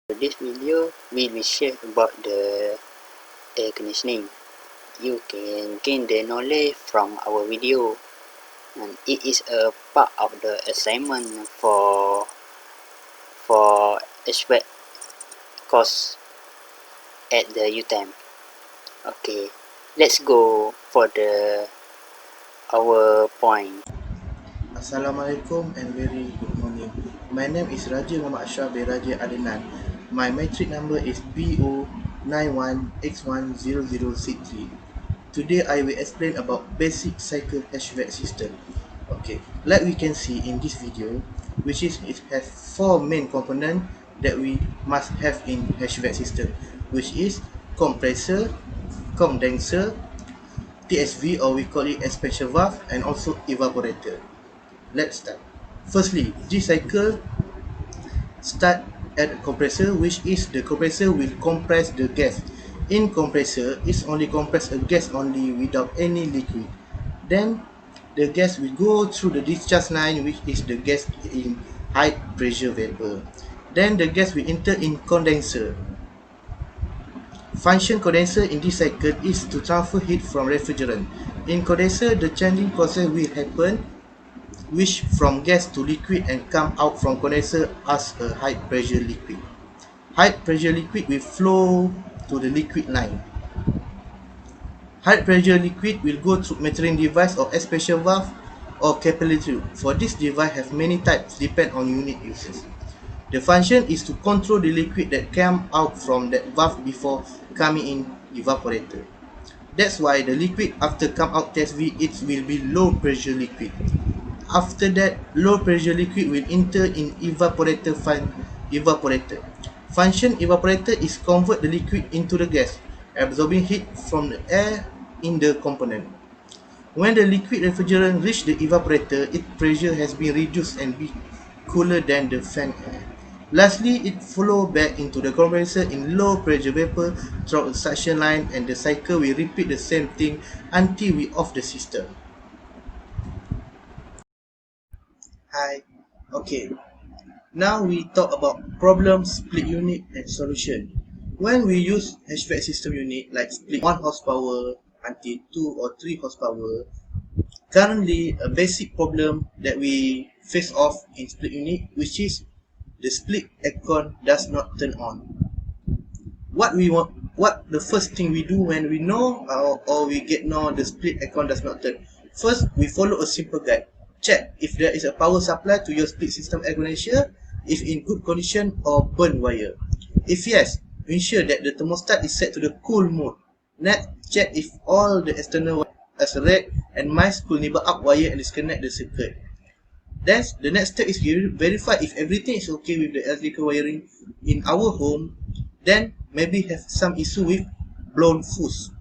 This video will be shared about the air conditioning. You can gain the knowledge from our video, and it is a part of the assignment for HVAC course at the UTM. Okay, let's go for our point. Assalamualaikum and very good morning. My name is Raja Muhammad Ashraf bin Raja Adnan. My metric number is BO91X10063. Today I will explain about basic cycle HVAC system. Okay, like we can see in this video, which is it has four main components that we must have in HVAC system, which is compressor, condenser, TSV or we call it expansion valve, and also evaporator. Let's start. Firstly, this cycle start at a compressor, which is the compressor will compress the gas. In compressor, it's only compress a gas only without any liquid. Then the gas will go through the discharge line, which is the gas in high pressure vapor. Then the gas will enter in condenser. Function condenser in this cycle is to transfer heat from refrigerant. In condenser, the changing process will happen which from gas to liquid and come out from condenser as a high pressure liquid. High pressure liquid will flow to the liquid line. High pressure liquid will go through metering device or expansion valve or capillary tube. For this device have many types depend on unit uses. The function is to control the liquid that come out from that valve before coming in evaporator. That's why the liquid after come out TSV it will be low pressure liquid. After that, low pressure liquid will enter in evaporator. Function evaporator is convert the liquid into the gas, absorbing heat from the air in the component. When the liquid refrigerant reach the evaporator, its pressure has been reduced and be cooler than the fan air. Lastly, it flow back into the compressor in low pressure vapor through the suction line, and the cycle will repeat the same thing until we off the system. Hi. Okay. Now we talk about problem, split unit, and solution. When we use HVAC system unit like split 1 horsepower until 2 or 3 horsepower, currently a basic problem that we face off in split unit, which is the split aircon does not turn on. What the first thing we do when we know or we get know the split aircon does not turn? First, we follow a simple guide. Check if there is a power supply to your split system air conditioner, if in good condition or burn wire. If yes, ensure that the thermostat is set to the cool mode. Next, check if all the external wire as red and mice could neighbor up wire and disconnect the circuit. Then the next step is verify if everything is okay with the electrical wiring in our home. Then maybe have some issue with blown fuse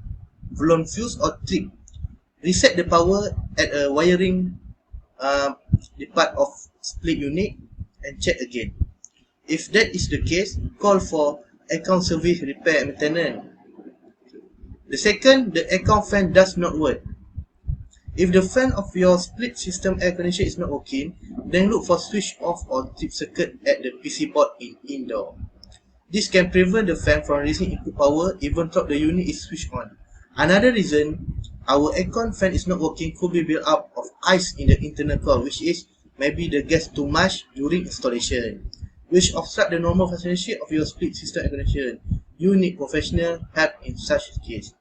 or trip. Reset the power at a wiring the part of split unit and check again. If that is the case, call for aircon service repair and maintenance. The second, the aircon fan does not work. If the fan of your split system air conditioner is not working, then look for switch off or trip circuit at the PC board in indoor. This can prevent the fan from releasing input power even though the unit is switched on. Another reason our aircon fan is not working could be built up of ice in the internal core, which is maybe the gas too much during installation, which obstruct the normal functioning of your split system air conditioner. You need professional help in such case.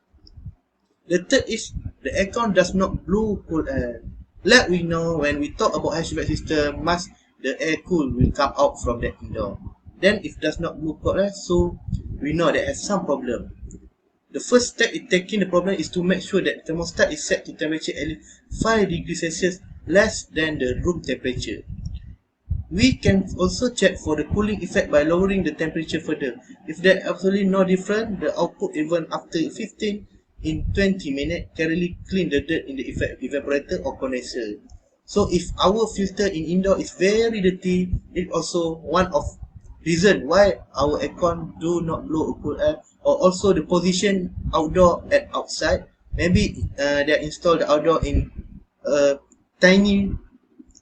The third is the aircon does not blow cool air. Like we know when we talk about HVAC system, must the air cool will come out from that indoor. Then if does not blow cold air, so we know that has some problem. The first step in taking the problem is to make sure that the thermostat is set to temperature at least 5 degrees Celsius less than the room temperature. We can also check for the cooling effect by lowering the temperature further. If there is absolutely no difference, the output even after 15 in 20 minutes can really clean the dirt in the evaporator or condenser. So if our filter in indoor is very dirty, it's also one of reason why our aircon do not blow cool air, or also the position outdoor and outside. Maybe they are installed outdoor in a tiny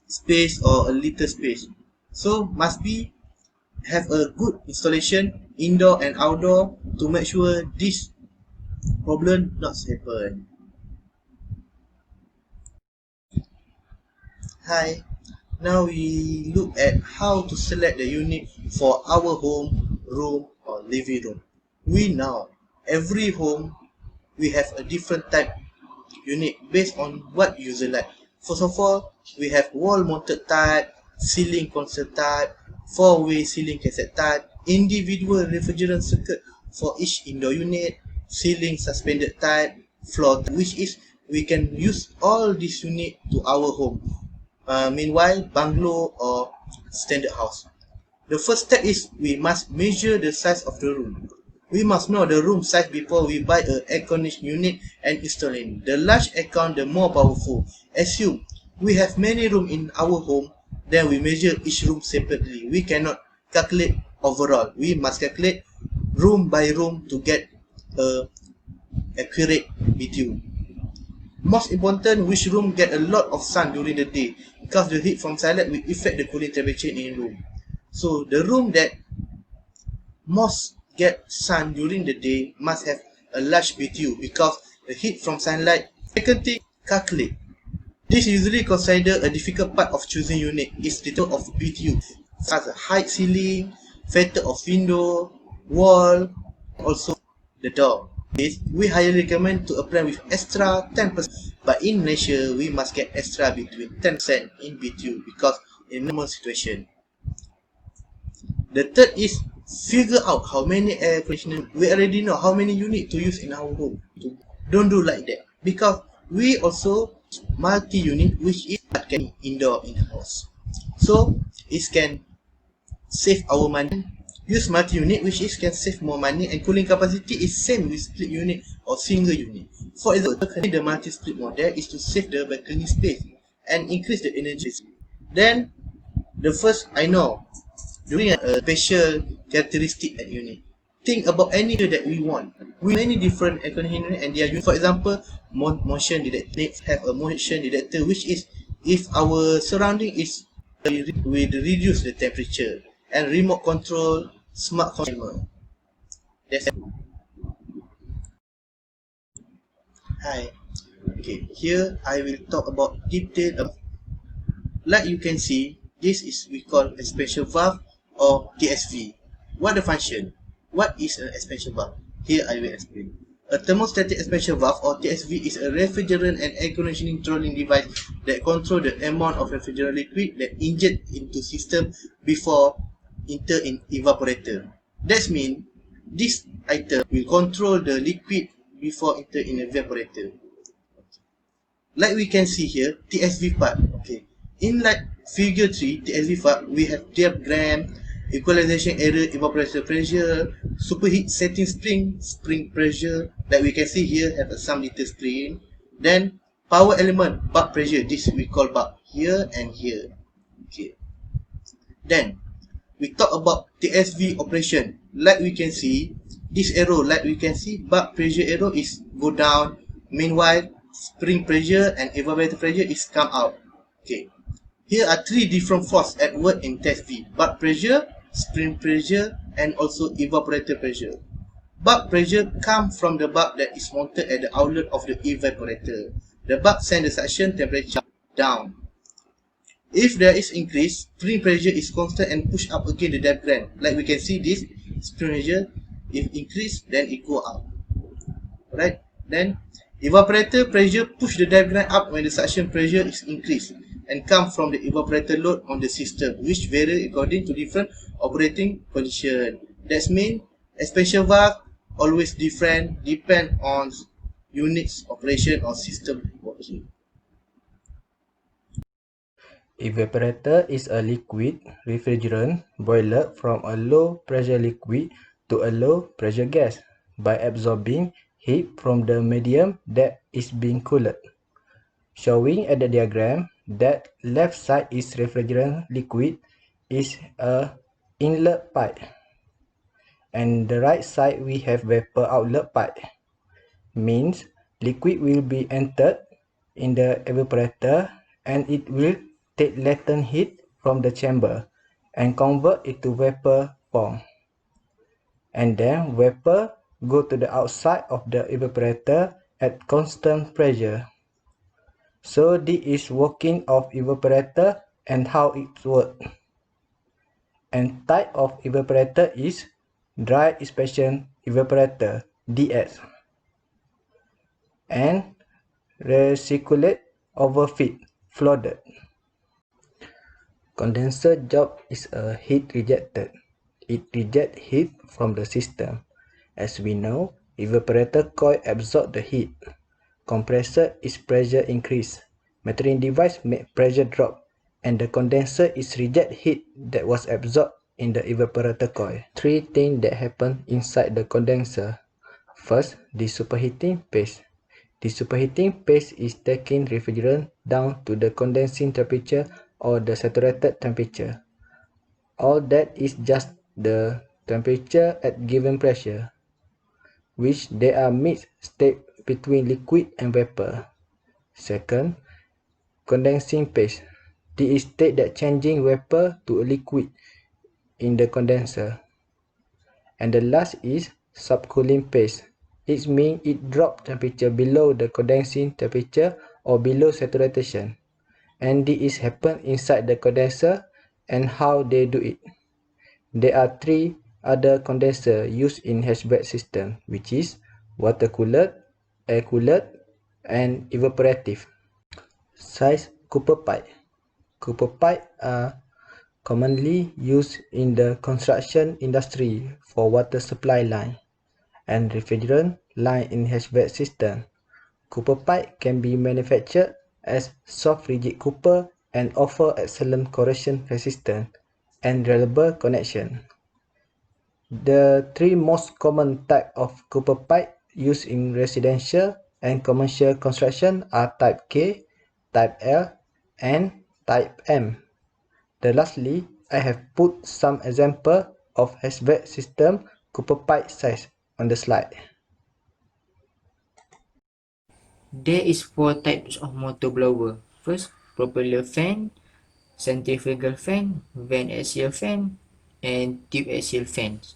space or a little space. So must be have a good installation indoor and outdoor to make sure this problem not happen. Hi, now we look at how to select the unit for our home, room or living room. We know every home we have a different type unit based on what user like. First of all, we have wall mounted type, ceiling console type, four-way ceiling cassette type, individual refrigerant circuit for each indoor unit, ceiling suspended type, floor type, which is we can use all this unit to our home. Meanwhile, bungalow or standard house. The first step is we must measure the size of the room. We must know the room size before we buy a air conditioning unit and install it. The large aircon, the more powerful. Assume we have many rooms in our home, then we measure each room separately. We cannot calculate overall. We must calculate room by room to get a accurate BTU. Most important, which room get a lot of sun during the day because the heat from sunlight will affect the cooling temperature in room. So the room that most get sun during the day must have a large BTU because the heat from sunlight. Second thing, calculate. This usually considered a difficult part of choosing unit is the total of BTU, such as height ceiling, factor of window, wall, also the door. We highly recommend to apply with extra 10%, but in Malaysia we must get extra between 10% in BTU because in normal situation. The third is figure out how many air conditioner. We already know how many unit to use in our home. Don't do like that because we also multi-unit which is can indoor in house. So it can save our money. Use multi-unit which is can save more money and cooling capacity is same with split unit or single unit. For example, the multi-split model is to save the balcony space and increase the energy. Then the first I know during a special characteristic at unit. Think about any that we want. We have many different air conditioner and their unit. For example, motion detector have a motion detector which is if our surrounding is we reduce the temperature and remote control smart consumer. That's hi. Okay, here I will talk about detail of like you can see, this is we call expansion valve or TSV. What the function? What is an expansion valve? Here I will explain. A thermostatic expansion valve or TSV is a refrigerant and air conditioning controlling device that controls the amount of refrigerant liquid that inject into system before enter in evaporator. That means this item will control the liquid before enter in evaporator. Like we can see here, TSV part. Okay, in like figure 3 TSV part, we have diagram, equalization error, evaporator pressure, superheat setting spring pressure. Like we can see here have a some little spring. Then power element, bulb pressure, this we call bulb here and here. Okay, then we talk about TSV operation. Like we can see, this arrow, like we can see, bulb pressure arrow is go down. Meanwhile, spring pressure and evaporator pressure is come out. Okay. Here are three different forces at work in TSV. Bulb pressure, spring pressure, and also evaporator pressure. Bulb pressure comes from the bulb that is mounted at the outlet of the evaporator. The bulb sends the suction temperature down. If there is increase, spring pressure is constant and push up again the diagram. Like we can see this spring pressure, if increase, then it go up. Right? Then evaporator pressure push the diagram up when the suction pressure is increased and come from the evaporator load on the system, which vary according to different operating condition. That means expansion valve always different, depend on units operation or system working. Evaporator is a liquid refrigerant boiler from a low pressure liquid to a low pressure gas by absorbing heat from the medium that is being cooled. Showing at the diagram that left side is refrigerant liquid is a inlet pipe and the right side we have vapor outlet pipe. Means liquid will be entered in the evaporator and it will take latent heat from the chamber and convert it to vapor form. And then vapor go to the outside of the evaporator at constant pressure. So this is working of evaporator and how it works. And type of evaporator is dry expansion evaporator (DS) and recirculate overfeed flooded. Condenser job is a heat rejector. It rejects heat from the system. As we know, evaporator coil absorb the heat. Compressor is pressure increase. Metering device make pressure drop, and the condenser is reject heat that was absorbed in the evaporator coil. Three things that happen inside the condenser. First, the superheating phase. The superheating phase is taking refrigerant down to the condensing temperature or the saturated temperature. All that is just the temperature at given pressure, which they are mixed state between liquid and vapor. Second, condensing phase. This is state that changing vapor to a liquid in the condenser. And the last is subcooling phase. It means it drops temperature below the condensing temperature or below saturation. And this happens inside the condenser. And how they do it? There are three other condensers used in HVAC system, which is water cooled, air cooled, and evaporative. Size copper pipe. Copper pipe are commonly used in the construction industry for water supply line and refrigerant line in HVAC system. Copper pipe can be manufactured as soft rigid copper and offer excellent corrosion resistance and reliable connection. The three most common type of copper pipe used in residential and commercial construction are type K, type L, and type M. Lastly, I have put some example of HVAC system copper pipe size on the slide. There is 4 types of motor blower. First, propeller fan, centrifugal fan, vent axial fan, and tube axial fans.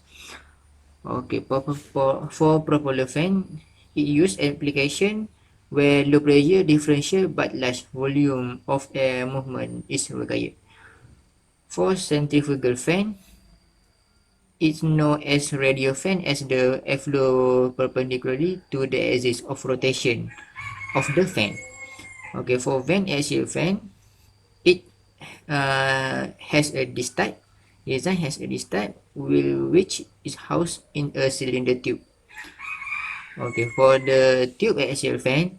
Okay, for propeller fan, it use application where low pressure differential but large volume of air movement is required. For centrifugal fan, it's known as radial fan as the airflow perpendicularly to the axis of rotation of the fan. Okay, for vent axial fan, it has a this type. Design has a this type which is housed in a cylinder tube. Okay, for the tube axial fan,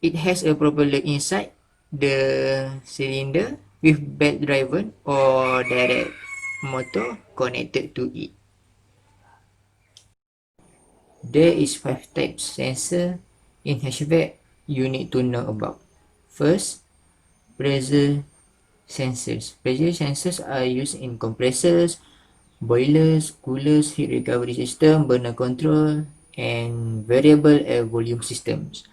it has a propeller inside the cylinder with belt driven or direct motor connected to it. There is 5 types sensor in HVAC you need to know about. First, pressure sensors. Pressure sensors are used in compressors, boilers, coolers, heat recovery system, burner control, and variable air volume systems.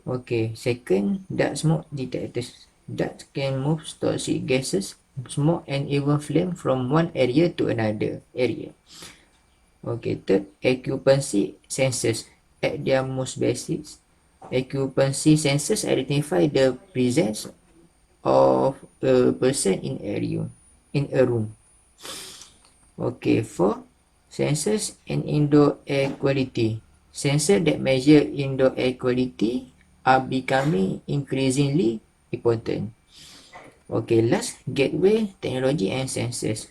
Okay, second, dark smoke detectors. That can move toxic gases, smoke, and even flame from one area to another area. Okay, third, occupancy sensors. At their most basic, occupancy sensors identify the presence of a person in a room. Okay, four, sensors and indoor air quality. Sensors that measure indoor air quality are becoming increasingly important. Okay, last, gateway technology and sensors.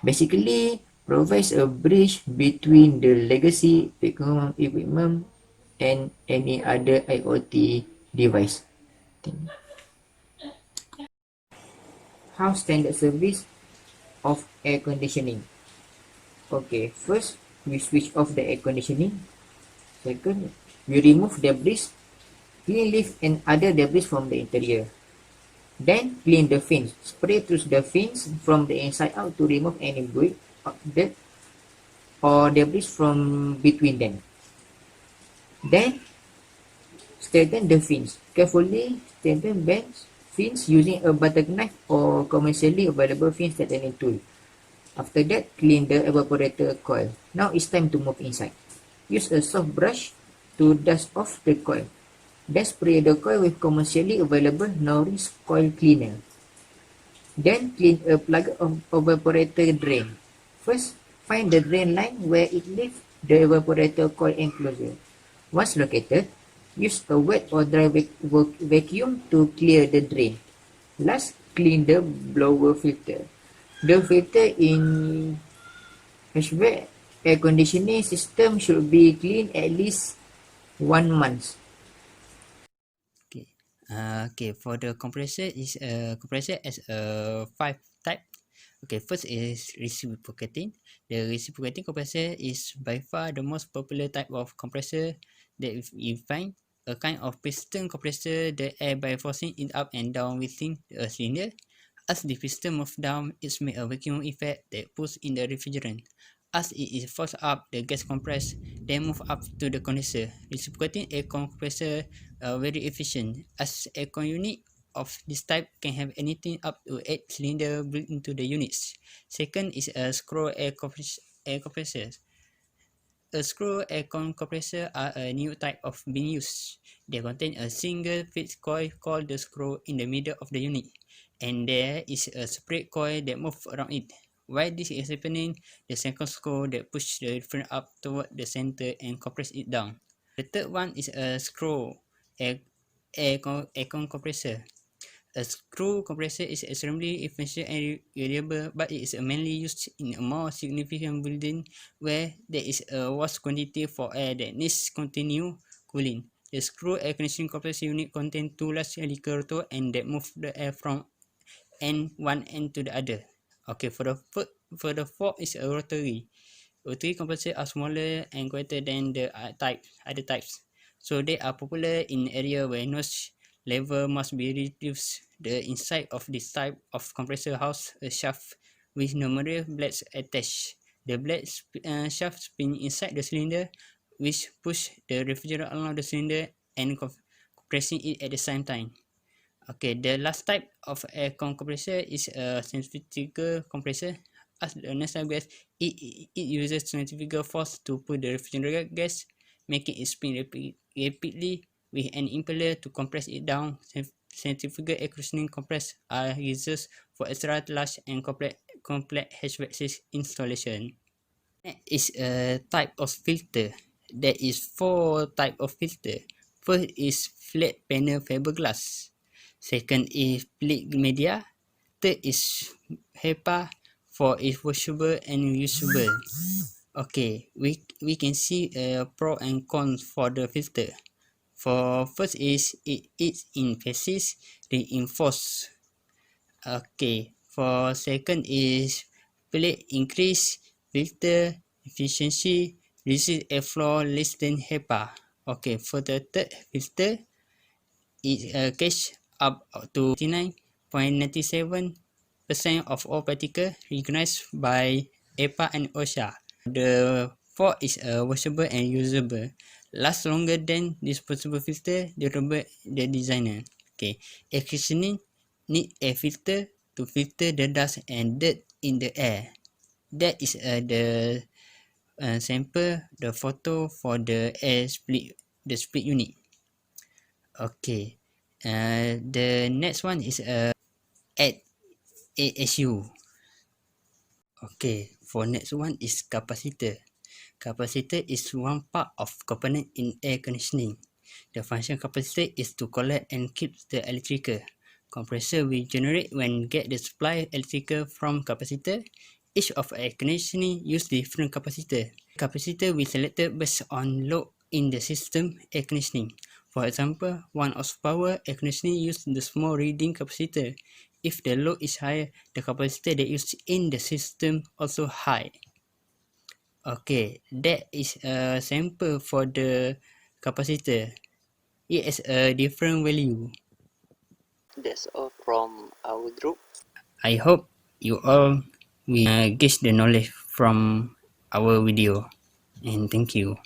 Basically, provides a bridge between the legacy equipment and any other IoT device. How standard service of air conditioning. Okay, first we switch off the air conditioning. Second, we remove debris, clean leaf and other debris from the interior. Then clean the fins. Spray through the fins from the inside out to remove any dirt or debris from between them. Then straighten the fins. Carefully straighten vents fins using a butter knife or commercially available fins tightening tool. After that, clean the evaporator coil. Now it's time to move inside. Use a soft brush to dust off the coil. Then spray the coil with commercially available Norris coil cleaner. Then clean a plug of evaporator drain. First, find the drain line where it leaves the evaporator coil enclosure. Once located, use a wet or dry vacuum to clear the drain. Last, clean the blower filter. The filter in HVAC air conditioning system should be cleaned at least 1 month. Okay, for the compressor is a compressor as a 5 type. Okay, first is reciprocating. The reciprocating compressor is by far the most popular type of compressor that you find. A kind of piston compressor the air by forcing it up and down within a cylinder. As the piston moves down, it makes a vacuum effect that pulls in the refrigerant. As it is forced up, the gas compressed, then move up to the condenser. Reciprocating air compressor are very efficient, as aircon unit of this type can have anything up to 8 cylinders built into the units. Second is a screw air compressor. A screw aircon compressor are a new type of being used. They contain a single fixed coil called the screw in the middle of the unit, and there is a separate coil that moves around it. While this is happening, the second screw that pushes the different up toward the center and compress it down. The third one is a screw aircon compressor. A screw compressor is extremely efficient and reliable, but it is mainly used in a more significant building where there is a vast quantity for air that needs continuous cooling. The screw air conditioning compressor unit contains two large helical rotors and that move the air from one end to the other. Okay, for the fourth is a rotary. Rotary compressors are smaller and quieter than the other types, so they are popular in areas where noise level must be reduced. The inside of this type of compressor house a shaft with numerous blades attached. The blades shaft spin inside the cylinder, which push the refrigerant along the cylinder and compressing it at the same time. Okay, the last type of air compressor is a centrifugal compressor. As the name suggests, it uses centrifugal force to pull the refrigerant gas, making it spin rapidly with an impeller to compress it down. Centrifugal air conditioning compressors are used for extra large and complex HVAC installation. Next is a type of filter. There is 4 type of filter. First is flat panel fiberglass. Second is plate media. Third is HEPA for is washable and reusable. Okay, we can see pro and cons for the filter. For first is it is in phases reinforced. Okay, for second is plate increase filter efficiency, reduces airflow less than HEPA. Okay, for the third filter, it catch up to 99.97% of all particles recognized by EPA and OSHA. The fourth is washable and usable. Lasts longer than disposable filter developed the designer. Okay, air conditioning need a filter to filter the dust and dirt in the air. That is the sample, the photo for the split unit. Okay, the next one is at ASU. Okay, for next one is capacitor. Capacitor is one part of component in air conditioning. The function of capacitor is to collect and keep the electrical. Compressor will generate when get the supply electrical from capacitor. Each of air conditioning use different capacitor. Capacitor will selected based on load in the system air conditioning. For example, 1 horsepower air conditioning use the small reading capacitor. If the load is higher, the capacitor that used in the system also high. Okay, that is a sample for the capacitor. It has a different value. That's all from our group. I hope you all will get the knowledge from our video, and thank you.